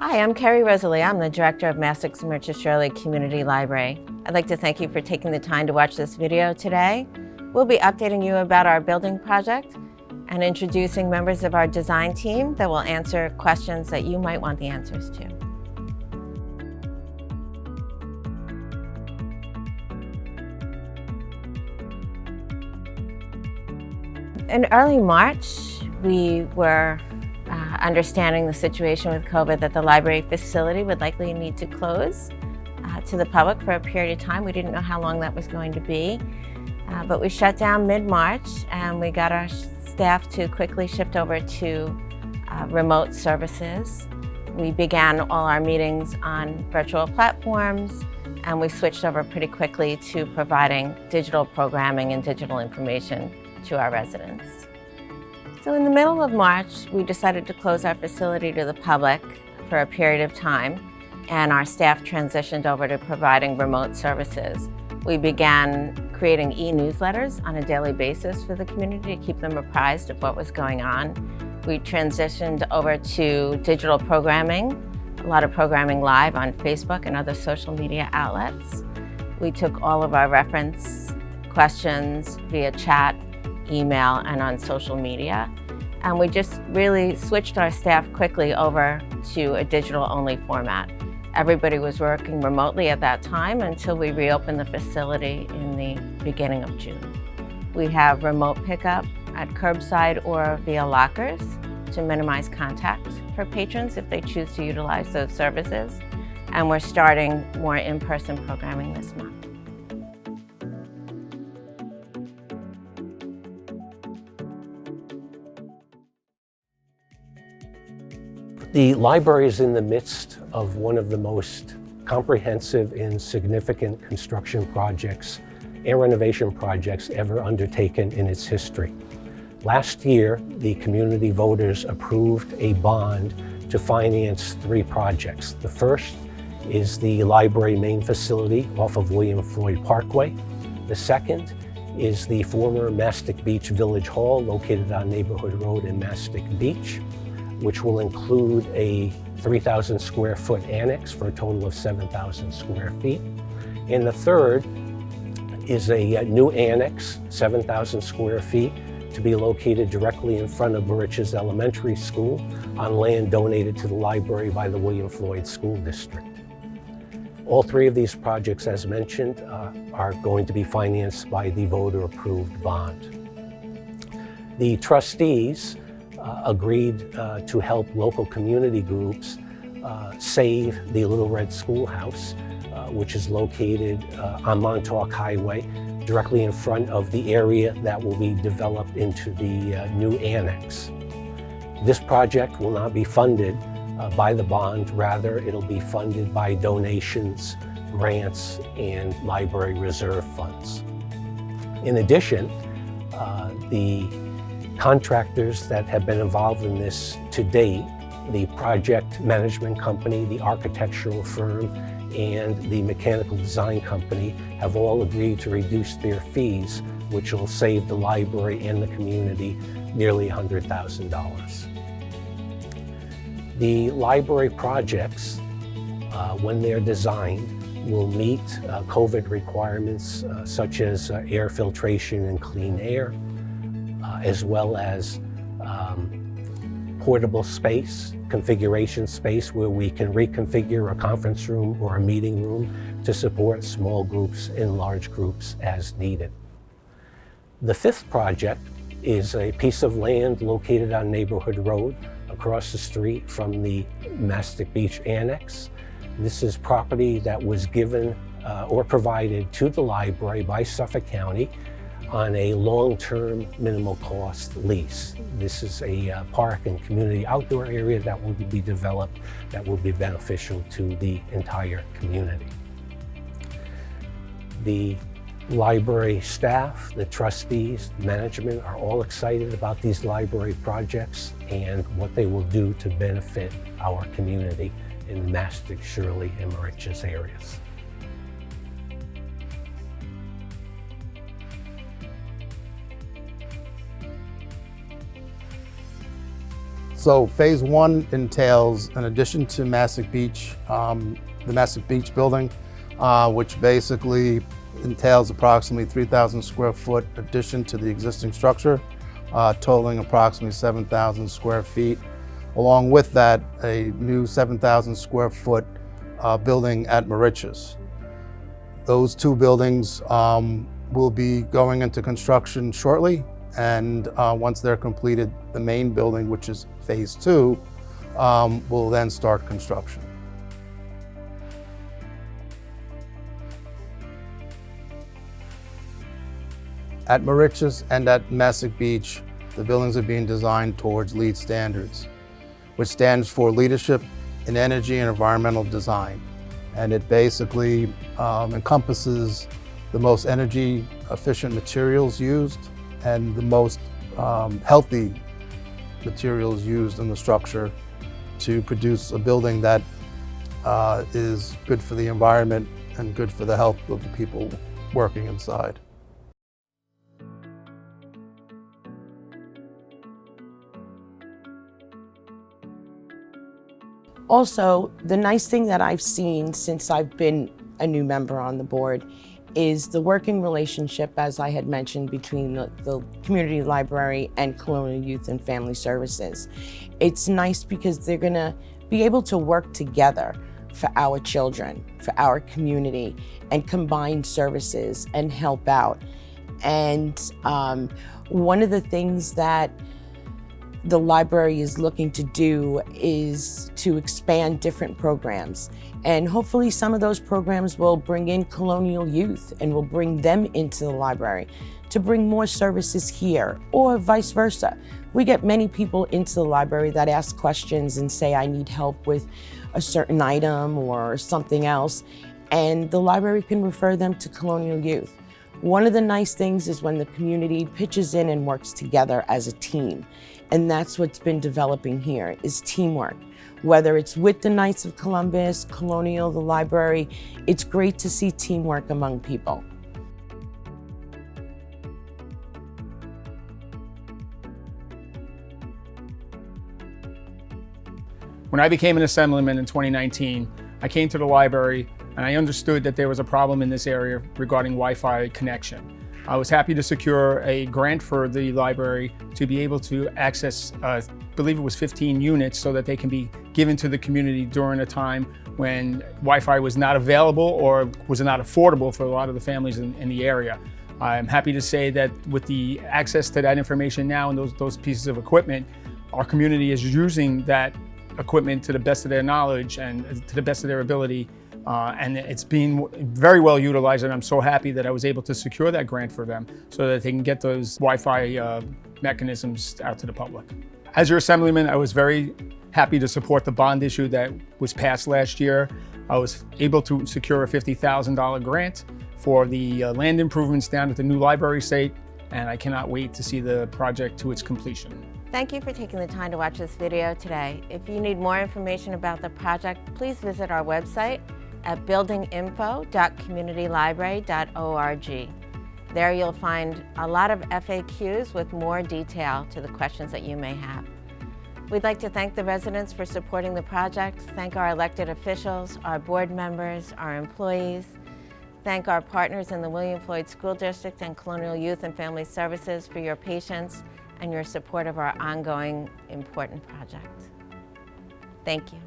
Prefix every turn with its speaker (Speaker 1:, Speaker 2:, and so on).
Speaker 1: Hi, I'm Kerri Rosalia. I'm the Director of Mastics-Moriches-Shirley Community Library. I'd like to thank you for taking the time to watch this video today. We'll be updating you about our building project and introducing members of our design team that will answer questions that you might want the answers to. In early March, we were understanding the situation with COVID, that the library facility would likely need to close to the public for a period of time. We didn't know how long that was going to be, but we shut down mid-March and we got our staff to quickly shift over to remote services. We began all our meetings on virtual platforms, and we switched over pretty quickly to providing digital programming and digital information to our residents. So in the middle of March, we decided to close our facility to the public for a period of time, and our staff transitioned over to providing remote services. We began creating e-newsletters on a daily basis for the community to keep them apprised of what was going on. We transitioned over to digital programming, a lot of programming live on Facebook and other social media outlets. We took all of our reference questions via chat, email, and on social media. And we just really switched our staff quickly over to a digital-only format. Everybody was working remotely at that time until we reopened the facility in the beginning of June. We have remote pickup at curbside or via lockers to minimize contact for patrons if they choose to utilize those services. And we're starting more in-person programming this month.
Speaker 2: The library is in the midst of one of the most comprehensive and significant construction projects and renovation projects ever undertaken in its history. Last year, the community voters approved a bond to finance 3 projects. The first is the library main facility off of William Floyd Parkway. The second is the former Mastic Beach Village Hall located on Neighborhood Road in Mastic Beach, which will include a 3,000 square foot annex for a total of 7,000 square feet. And the third is a new annex, 7,000 square feet, to be located directly in front of Moriches Elementary School on land donated to the library by the William Floyd School District. All 3 of these projects, as mentioned, are going to be financed by the voter-approved bond. The trustees agreed to help local community groups save the Little Red Schoolhouse, which is located on Montauk Highway, directly in front of the area that will be developed into the new annex. This project will not be funded by the bond, rather it'll be funded by donations, grants, and library reserve funds. In addition, the contractors that have been involved in this to date, the project management company, the architectural firm, and the mechanical design company have all agreed to reduce their fees, which will save the library and the community nearly $100,000. The library projects, when they're designed, will meet COVID requirements such as air filtration and clean air, as well as portable space, configuration space where we can reconfigure a conference room or a meeting room to support small groups and large groups as needed. The 5th project is a piece of land located on Neighborhood Road across the street from the Mastic Beach Annex. This is property that was given or provided to the library by Suffolk County on a long-term minimal cost lease. This is a park and community outdoor area that will be developed that will be beneficial to the entire community. The library staff, the trustees, management are all excited about these library projects and what they will do to benefit our community in the Mastics-Shirley and Moriches areas.
Speaker 3: So phase one entails, in addition to Mastic Beach, the Mastic Beach building, which basically entails approximately 3,000 square foot addition to the existing structure, totaling approximately 7,000 square feet. Along with that, a new 7,000 square foot building at Moriches. Those two buildings will be going into construction shortly, and once they're completed, the main building, which is phase two, will then start construction. At Moriches and at Mastic Beach, the buildings are being designed towards LEED standards, which stands for Leadership in Energy and Environmental Design. And it basically encompasses the most energy efficient materials used and the most healthy materials used in the structure to produce a building that is good for the environment and good for the health of the people working inside.
Speaker 4: Also, the nice thing that I've seen since I've been a new member on the board is the working relationship, as I had mentioned, between the community library and Colonial Youth and Family Services. It's nice because they're gonna be able to work together for our children, for our community, and combine services and help out. And one of the things that the library is looking to do is to expand different programs. And hopefully some of those programs will bring in Colonial Youth and will bring them into the library to bring more services here, or vice versa. We get many people into the library that ask questions and say, I need help with a certain item or something else, and the library can refer them to Colonial Youth. One of the nice things is when the community pitches in and works together as a team. And that's what's been developing here, is teamwork. Whether it's with the Knights of Columbus, Colonial, the library, it's great to see teamwork among people.
Speaker 5: When I became an Assemblyman in 2019, I came to the library and I understood that there was a problem in this area regarding Wi-Fi connection. I was happy to secure a grant for the library to be able to access, I believe it was 15 units, so that they can be given to the community during a time when Wi-Fi was not available or was not affordable for a lot of the families in the area. I'm happy to say that with the access to that information now and those pieces of equipment, our community is using that equipment to the best of their knowledge and to the best of their ability. And it's being very well utilized, and I'm so happy that I was able to secure that grant for them so that they can get those Wi-Fi mechanisms out to the public. As your Assemblyman, I was very happy to support the bond issue that was passed last year. I was able to secure a $50,000 grant for the land improvements down at the new library site, and I cannot wait to see the project to its completion.
Speaker 1: Thank you for taking the time to watch this video today. If you need more information about the project, please visit our website at buildinginfo.communitylibrary.org. There you'll find a lot of FAQs with more detail to the questions that you may have. We'd like to thank the residents for supporting the project, thank our elected officials, our board members, our employees, thank our partners in the William Floyd School District and Colonial Youth and Family Services for your patience and your support of our ongoing important project. Thank you.